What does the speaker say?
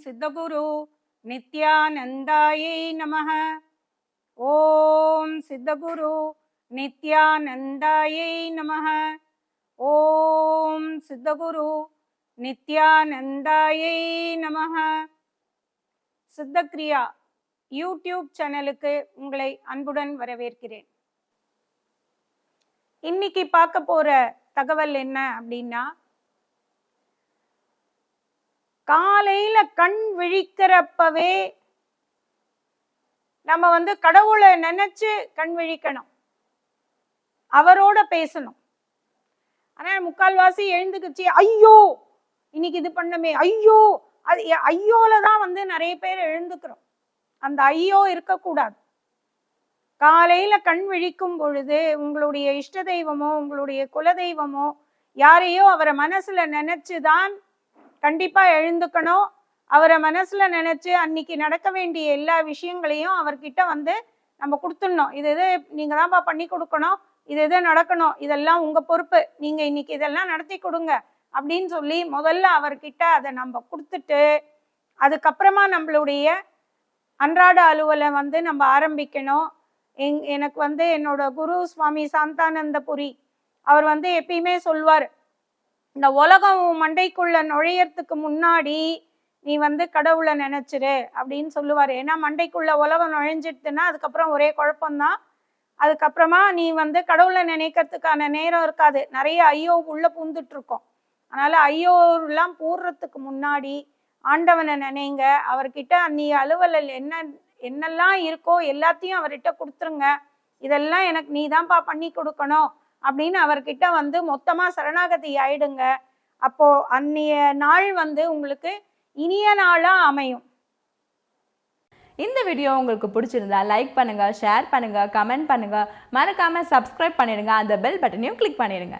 சித்தகுரு நித்யானந்தாயை நமः. ஓம் சித்தகுரு நித்யானந்தாயை நமः. ஓம் சித்தகுரு நித்யானந்தாயை நமः. சித்தக்ரியா யூடியூப் சேனலுக்கு உங்களை அன்புடன் வரவேற்கிறேன். இன்னைக்கு பார்க்க போற தகவல் என்ன அப்படின்னா, காலையில கண் விழிக்கிறப்பவே நம்ம கடவுளை நினைச்சு கண் விழிக்கணும், அவரோட பேசணும். ஆனா முக்கால்வாசி எழுந்துக்குச்சு, ஐயோ இன்னைக்கு இது பண்ணமே, ஐயோ அது ஐயோல தான் நிறைய பேர் எழுந்துக்கிறோம். அந்த ஐயோ இருக்கக்கூடாது. காலையில கண் விழிக்கும் பொழுது உங்களுடைய இஷ்ட தெய்வமோ உங்களுடைய குல தெய்வமோ யாரையோ அவரை மனசுல நினைச்சுதான் கண்டிப்பா எழுந்துக்கணும். அவரை மனசுல நினைச்சு அன்னைக்கு நடக்க வேண்டிய எல்லா விஷயங்களையும் அவர்கிட்ட நம்ம கொடுத்துடணும். இது இது நீங்க தான்ப்பா பண்ணி கொடுக்கணும், இது இது நடக்கணும், இதெல்லாம் உங்க பொறுப்பு, நீங்க இன்னைக்கு இதெல்லாம் நடத்தி கொடுங்க அப்படின்னு சொல்லி முதல்ல அவர்கிட்ட அதை நம்ம கொடுத்துட்டு, அதுக்கப்புறமா நம்மளுடைய அன்றாட அலுவலை நம்ம ஆரம்பிக்கணும். எனக்கு என்னோட குரு சுவாமி சாந்தானந்தபுரி அவர் எப்பயுமே சொல்வார், இந்த உலகம் மண்டைக்குள்ள நுழையறதுக்கு முன்னாடி நீ கடவுளை நினைச்சிரு அப்படின்னு சொல்லுவாரு. ஏன்னா மண்டைக்குள்ள உலகம் நுழைஞ்சிட்டுன்னா அதுக்கப்புறம் ஒரே குழப்பம்தான். அதுக்கப்புறமா நீ கடவுளை நினைக்கிறதுக்கான நேரம் இருக்காது, நிறைய ஐயோ உள்ள பூந்துட்டு இருக்கோம். அதனால ஐயோலாம் பூர்றதுக்கு முன்னாடி ஆண்டவனை நினைங்க. அவர்கிட்ட நீ அலுவலல் என்னெல்லாம் இருக்கோ எல்லாத்தையும் அவர்கிட்ட கொடுத்துருங்க. இதெல்லாம் எனக்கு நீ தான்ப்பா பண்ணி கொடுக்கணும் அப்படின்னு அவர்கிட்ட மொத்தமா சரணாகதி ஆயிடுங்க. அப்போ அன்னைய நாள் உங்களுக்கு இனிய நாளா அமையும். இந்த வீடியோ உங்களுக்கு பிடிச்சிருந்தா லைக் பண்ணுங்க, ஷேர் பண்ணுங்க, கமெண்ட் பண்ணுங்க, மறக்காம சப்ஸ்கிரைப் பண்ணிடுங்க, அந்த பெல் பட்டனையும் கிளிக் பண்ணிடுங்க.